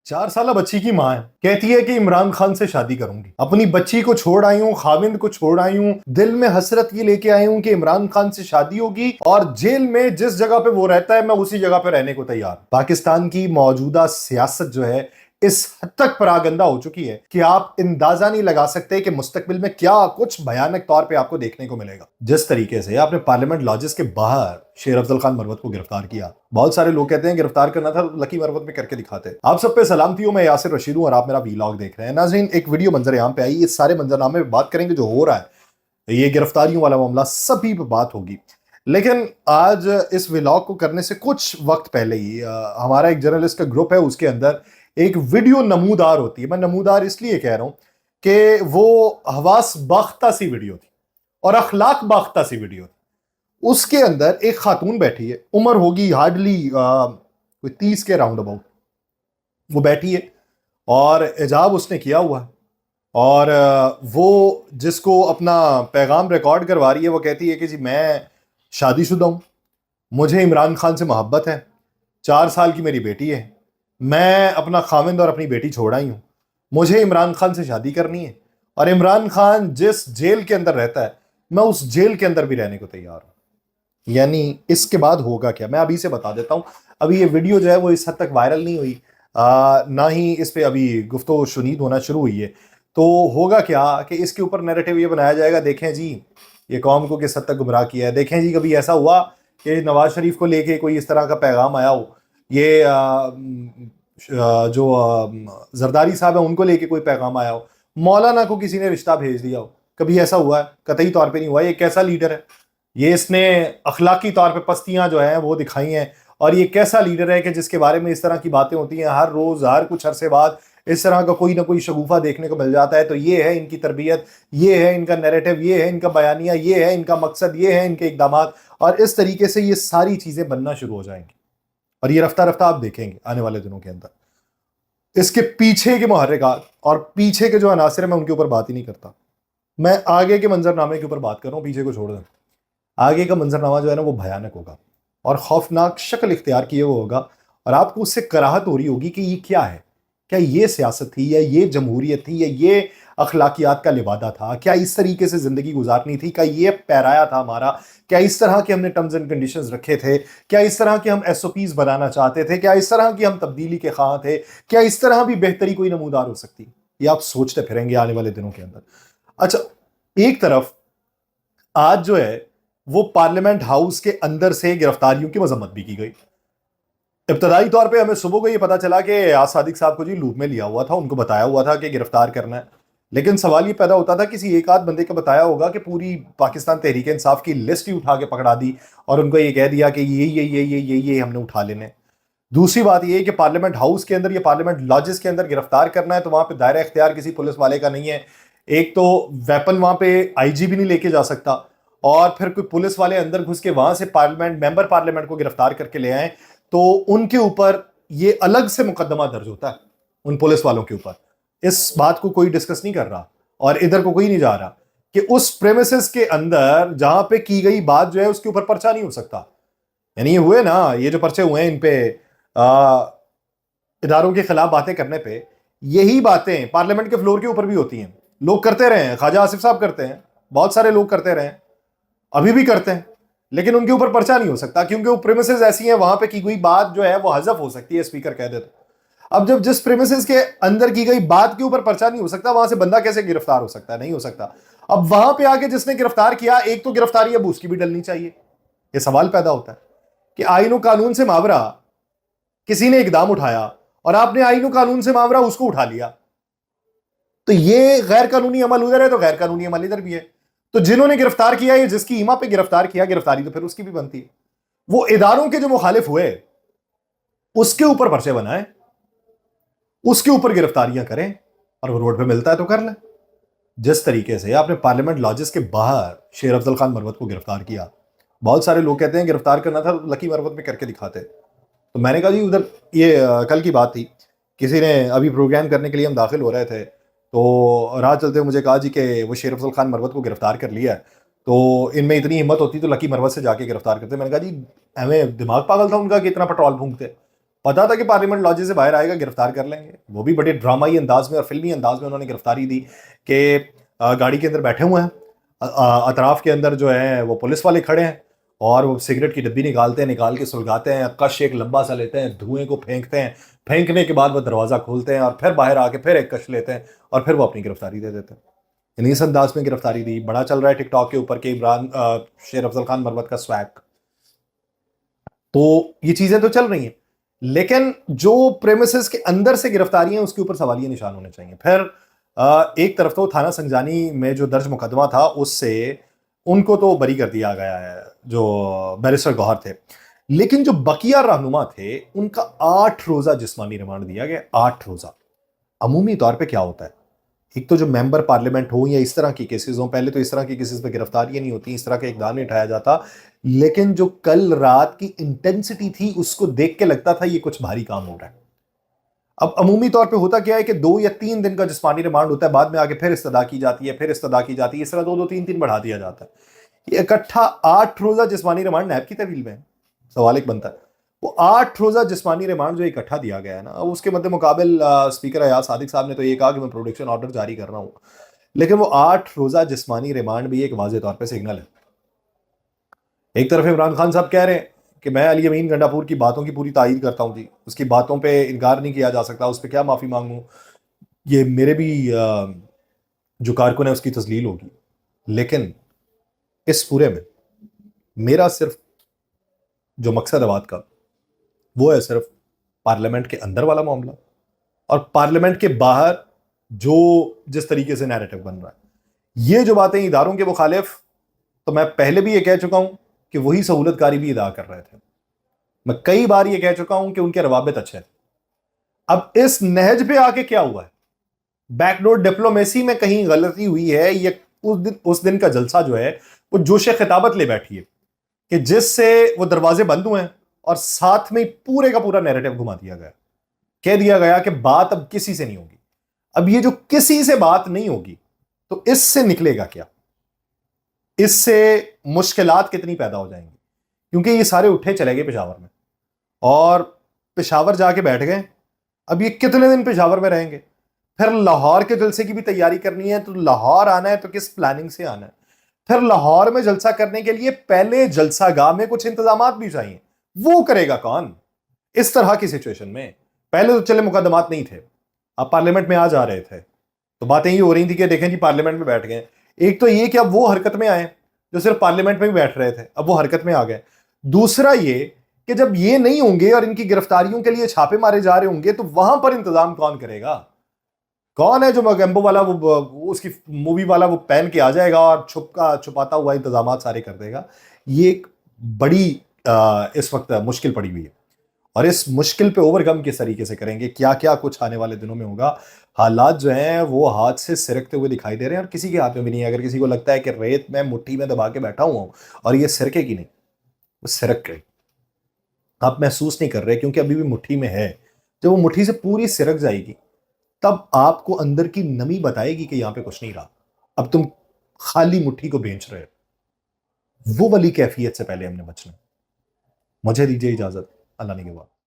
4 साल बच्ची की मां है, कहती है कि इमरान खान से शादी करूंगी। अपनी बच्ची को छोड़ आई हूं, खाविंद को छोड़ आई हूं, दिल में हसरत ये लेके आई हूं कि इमरान खान से शादी होगी और जेल में जिस जगह पे वो रहता है मैं उसी जगह पे रहने को तैयार। पाकिस्तान की मौजूदा सियासत जो है इस हद तक परागंदा हो चुकी है कि आप अंदाजा नहीं लगा सकते कि मुस्तकबिल में क्या कुछ भयानक तौर पे आपको देखने को मिलेगा। जिस तरीके से आपने पार्लियामेंट लॉजेस के बाहर शेर अफजल खान मरवत को गिरफ्तार किया, बहुत सारे लोग कहते हैं गिरफ्तार करना था लकी मरवत में करके दिखाते। आप सब पे सलामती हो, मैं यासिर रशीद हूं और आप मेरा वीलॉग देख रहे हैं। नाज़रीन, एक वीडियो मंजर यहाँ पे आई, इस सारे मंजरनामे में बात करेंगे जो हो रहा है, ये गिरफ्तारियों वाला मामला सभी पे बात होगी। लेकिन आज इस व्लॉग को करने से कुछ वक्त पहले ही हमारा एक जर्नलिस्ट का ग्रुप है, उसके अंदर एक वीडियो नमूदार होती है। मैं नमूदार इसलिए कह रहा हूं कि वो हवास बाख्ता सी वीडियो थी और अखलाक बाख्ता सी वीडियो थी। उसके अंदर एक खातून बैठी है, उम्र होगी हार्डली कोई 30 के राउंड अबाउट, वो बैठी है और हिजाब उसने किया हुआ है और वो जिसको अपना पैगाम रिकॉर्ड करवा रही है वो कहती है कि जी मैं शादीशुदा हूं, मुझे इमरान खान से मोहब्बत है, 4 साल की मेरी बेटी है, मैं अपना खाविंद और अपनी बेटी छोड़ आई हूं, मुझे इमरान खान से शादी करनी है और इमरान खान जिस जेल के अंदर रहता है मैं उस जेल के अंदर भी रहने को तैयार हूं। यानी इसके बाद होगा क्या, मैं अभी से बता देता हूं। अभी ये वीडियो जो है वो इस हद तक वायरल नहीं हुई, ना ही इस पे अभी गुफ्तगू शुनीद होना शुरू हुई है। तो होगा क्या कि इसके ऊपर नैरेटिव ये बनाया जाएगा, देखें जी ये कौम को किस हद तक गुमराह किया है, देखें जी कभी ऐसा हुआ कि नवाज शरीफ को लेके कोई इस तरह का पैगाम आया हो, ये जो जरदारी साहब है उनको लेके कोई पैगाम आया हो, मौलाना को किसी ने रिश्ता भेज दिया हो, कभी ऐसा हुआ है? कतई तौर पे नहीं हुआ। ये कैसा लीडर है? ये इसने अखलाकी तौर पे पस्तियां जो हैं वो दिखाई हैं और ये कैसा लीडर है कि जिसके बारे में इस तरह की बातें होती हैं हर रोज, हर कुछ अरसे बाद इस तरह का कोई ना कोई शगुफा देखने को मिल जाता है। तो ये है इनकी तरबियत, ये है इनका नैरेटिव, ये है इनका बयानिया, ये है इनका मकसद, ये है इनके इकदाम। और इस तरीके से ये सारी चीजें बनना शुरू हो जाएंगी और ये रफ्ता रफ्ता आप देखेंगे आने वाले दिनों के अंदर। इसके पीछे के मुहर्रिकात और पीछे के जो अनासिर, मैं उनके ऊपर बात ही नहीं करता, मैं आगे के मंजरनामे के ऊपर बात कर रहा हूं। पीछे को छोड़ दें, आगे का मंजरनामा जो है ना वो भयानक होगा और खौफनाक शक्ल इख्तियार किए हुए होगा और आपको उससे कराहत हो रही होगी कि ये क्या है, क्या ये सियासत थी या ये जमहूरियत थी या ये अखलाकियात का लिबादा था, क्या इस तरीके से जिंदगी गुजारनी थी, क्या ये पैराया था हमारा, क्या इस तरह के हमने टर्म्स एंड कंडीशंस रखे थे, क्या इस तरह के हम एसओपीज बनाना चाहते थे, क्या इस तरह की हम तब्दीली के ख्वाह थे, क्या इस तरह भी बेहतरी कोई नमूदार हो सकती। ये आप सोचते फिरेंगे आने वाले दिनों के अंदर। अच्छा, एक तरफ आज जो है वो पार्लियामेंट हाउस के अंदर से गिरफ्तारियों की मजम्मत भी की गई। इब्तदाई तौर पे हमें सुबह को ये पता चला कि आज़ाद सादिक साहब को जी लूप में लिया हुआ था, उनको बताया हुआ था कि गिरफ्तार करना है। लेकिन सवाल ये पैदा होता था किसी एक आध बंदे को बताया होगा कि पूरी पाकिस्तान तहरीक इंसाफ की लिस्ट ही उठा के पकड़ा दी और उनको ये कह दिया कि ये हमने उठा लेने। दूसरी बात ये है कि पार्लियामेंट हाउस के अंदर या पार्लियामेंट लॉजेस के अंदर गिरफ्तार करना है तो वहां पे दायरा इख्तियार किसी पुलिस वाले का नहीं है। एक तो वेपन वहां पे आईजी भी नहीं लेके जा सकता और फिर कोई पुलिस वाले अंदर घुस के वहां से पार्लियामेंट मेंबर पार्लियामेंट को गिरफ्तार करके ले आए तो उनके ऊपर ये अलग से मुकदमा दर्ज होता है उन पुलिस वालों के ऊपर। इस बात को कोई डिस्कस नहीं कर रहा और इधर को कोई नहीं जा रहा कि उस प्रेमिसेस के अंदर जहां पे की गई बात जो है उसके ऊपर पर्चा नहीं हो सकता। यानी ये हुए ना, ये जो पर्चे हुए हैं इन पे इदारों के खिलाफ बातें करने पे, यही बातें पार्लियामेंट के फ्लोर के ऊपर भी होती हैं। लोग करते रहे हैं, ख्वाजा आसिफ साहब करते हैं, बहुत सारे लोग करते रहे हैं, अभी भी करते हैं, लेकिन उनके ऊपर पर्चा नहीं हो सकता क्योंकि वो प्रेमिसेस ऐसी हैं, वहां पे की गई बात जो है वो हजफ हो सकती है, स्पीकर कह दे तो। अब जब जिस प्रेमिसेस के अंदर की गई बात के ऊपर पर्चा नहीं हो सकता, वहां से बंदा कैसे गिरफ्तार हो सकता है? नहीं हो सकता। अब वहां पे आके जिसने गिरफ्तार किया, एक तो गिरफ्तारी अब उसकी भी डलनी चाहिए। यह सवाल पैदा होता है कि आईन और कानून से मावरा किसी ने इकदाम उठाया और आपने आईन और कानून से मावरा उसको उठा लिया, तो ये गैर कानूनी अमल उधर है तो गैर कानूनी अमल इधर भी है। तो जिन्होंने गिरफ्तार किया, ये जिसकी ईमा पे गिरफ्तार किया, गिरफ्तारी तो फिर उसकी भी बनती है। वो इदारों के जो मुखालिफ हुए उसके ऊपर पर्चे बनाए, उसके ऊपर गिरफ्तारियां करें और वो रोड पे मिलता है तो कर लें। जिस तरीके से आपने पार्लियामेंट लॉजेस के बाहर शेर अफजल खान मरवत को गिरफ्तार किया, बहुत सारे लोग कहते हैं गिरफ्तार करना था लकी मरवत में करके दिखाते। तो मैंने कहा जी उधर, ये कल की बात थी, किसी ने अभी प्रोग्राम करने के लिए हम दाखिल हो रहे थे तो राह चलते हुए मुझे कहा जी कि वो शेर अफजल खान मरवत को गिरफ्तार कर लिया है, तो इनमें इतनी हिम्मत होती तो लकी मरवत से जाके गिरफ्तार करते। मैंने कहा जी हमें दिमाग पागल था उनका कि इतना पेट्रोल फूंकते। پتا تھا کہ پارلیمنٹ لاجی سے باہر آئے گا, گرفتار کر لیں گے. وہ بھی بڑے ڈرامائی انداز میں اور فلمی انداز میں انہوں نے گرفتاری دی کہ گاڑی کے اندر بیٹھے ہوئے ہیں, اطراف کے اندر جو ہے وہ پولیس والے کھڑے ہیں, اور وہ سگریٹ کی ڈبی نکالتے ہیں, نکال کے سلگاتے ہیں, کش ایک لمبا سا لیتے ہیں, دھوئیں کو پھینکتے ہیں, پھینکنے کے بعد وہ دروازہ کھولتے ہیں اور پھر باہر آ کے پھر ایک کش لیتے ہیں اور پھر وہ اپنی گرفتاری دے دیتے ہیں. یعنی اس انداز میں گرفتاری دی. بڑا چل رہا ہے ٹک ٹاک کے اوپر کہ عمران شیر افضل خان مروت کا سویگ. تو یہ چیزیں تو چل رہی ہیں, لیکن جو پریمیسز کے اندر سے گرفتاری ہیں اس کے اوپر سوالیہ نشان ہونے چاہیے. پھر ایک طرف تو تھانہ سنجانی میں جو درج مقدمہ تھا اس سے ان کو تو بری کر دیا گیا ہے جو بیرسٹر گوہر تھے, لیکن جو بقیہ رہنما تھے ان کا 8 روزہ جسمانی ریمانڈ دیا گیا. 8 روزہ. عمومی طور پہ کیا ہوتا ہے, ایک تو جو ممبر پارلیمنٹ ہو یا اس طرح کی کیسز ہوں, پہلے تو اس طرح کی کیسز پہ گرفتاریاں نہیں ہوتی, اس طرح کا اقدام نہیں اٹھایا جاتا, لیکن جو کل رات کی انٹینسٹی تھی اس کو دیکھ کے لگتا تھا یہ کچھ بھاری کام ہو رہا ہے. اب عمومی طور پہ ہوتا کیا ہے کہ 2 یا 3 دن کا جسمانی ریمانڈ ہوتا ہے, بعد میں آگے پھر استدعا کی جاتی ہے, پھر استدعا کی جاتی ہے, اس طرح 2-2 3 بڑھا دیا جاتا ہے. یہ اکٹھا 8 روزہ جسمانی ریمانڈ نیب کی تحویل میں ہے. سوال ایک بنتا ہے, وہ 8 روزہ جسمانی ریمانڈ جو اکٹھا دیا گیا ہے نا, اس کے مد مقابل اسپیکر ایاز صادق صاحب نے تو یہ کہا کہ میں پروڈکشن آرڈر جاری کر رہا ہوں, لیکن وہ 8 روزہ جسمانی ریمانڈ بھی ایک واضح طور پہ سگنل ہے. ایک طرف عمران خان صاحب کہہ رہے ہیں کہ میں علی امین گنڈاپور کی باتوں کی پوری تائید کرتا ہوں, جی اس کی باتوں پہ انکار نہیں کیا جا سکتا, اس پہ کیا معافی مانگوں, یہ میرے بھی جو کارکن ہے اس کی تذلیل ہوگی. لیکن اس پورے میں میرا صرف جو مقصد ہے بات کا وہ ہے صرف پارلیمنٹ کے اندر والا معاملہ, اور پارلیمنٹ کے باہر جو جس طریقے سے نیریٹو بن رہا ہے. یہ جو باتیں اداروں کے مخالف, تو میں پہلے بھی یہ کہہ چکا ہوں کہ وہی سہولت کاری بھی ادا کر رہے تھے. میں کئی بار یہ کہہ چکا ہوں کہ ان کے روابط اچھے تھے. اب اس نہج پہ آ کے کیا ہوا ہے, بیک ڈور ڈپلومیسی میں کہیں غلطی ہوئی ہے, یہ اس دن کا جلسہ جو ہے وہ جوش خطابت لے بیٹھی ہے کہ جس سے وہ دروازے بند ہوئے ہیں اور ساتھ میں پورے کا پورا نیریٹو گھما دیا گیا, کہہ دیا گیا کہ بات اب کسی سے نہیں ہوگی. اب یہ جو کسی سے بات نہیں ہوگی تو اس سے نکلے گا کیا, اس سے مشکلات کتنی پیدا ہو جائیں گی, کیونکہ یہ سارے اٹھے چلے گئے پشاور میں اور پشاور جا کے بیٹھ گئے. اب یہ کتنے دن پشاور میں رہیں گے, پھر لاہور کے جلسے کی بھی تیاری کرنی ہے, تو لاہور آنا ہے تو کس پلاننگ سے آنا ہے, پھر لاہور میں جلسہ کرنے کے لیے پہلے جلسہ گاہ میں کچھ انتظامات بھی چاہیے, وہ کرے گا کون اس طرح کی سچویشن میں. پہلے تو چلے مقدمات نہیں تھے, اب پارلیمنٹ میں آ جا رہے تھے تو باتیں یہ ہو رہی تھی کہ دیکھیں جی پارلیمنٹ میں بیٹھ گئے. ایک تو یہ کہ اب وہ حرکت میں آئے جو صرف پارلیمنٹ میں بھی بیٹھ رہے تھے, اب وہ حرکت میں آ گئے. دوسرا یہ کہ جب یہ نہیں ہوں گے اور ان کی گرفتاریوں کے لیے چھاپے مارے جا رہے ہوں گے تو وہاں پر انتظام کون کرے گا, کون ہے جو مگیمبو والا وہ اس کی مووی والا وہ پہن کے آ جائے گا اور چھپاتا ہوا انتظامات سارے کر دے گا. یہ ایک بڑی اس وقت مشکل پڑی ہوئی ہے, اور اس مشکل پہ اوور کم کس طریقے سے کریں گے, کیا کیا کچھ آنے والے دنوں میں ہوگا. حالات جو ہیں وہ ہاتھ سے سرکتے ہوئے دکھائی دے رہے ہیں, اور کسی کے ہاتھ میں بھی نہیں ہے. اگر کسی کو لگتا ہے کہ ریت میں مٹھی میں دبا کے بیٹھا ہوا ہوں اور یہ سرکے کی نہیں, وہ سرک گئی, آپ محسوس نہیں کر رہے کیونکہ ابھی بھی مٹھی میں ہے. جب وہ مٹھی سے پوری سرک جائے گی تب آپ کو اندر کی نمی بتائے گی کہ یہاں پہ کچھ نہیں رہا, اب تم خالی مٹھی کو بینچ رہے. وہ والی کیفیت سے پہلے ہم نے بچنا. مجھے دیجیے اجازت, اللہ نے کے بعد.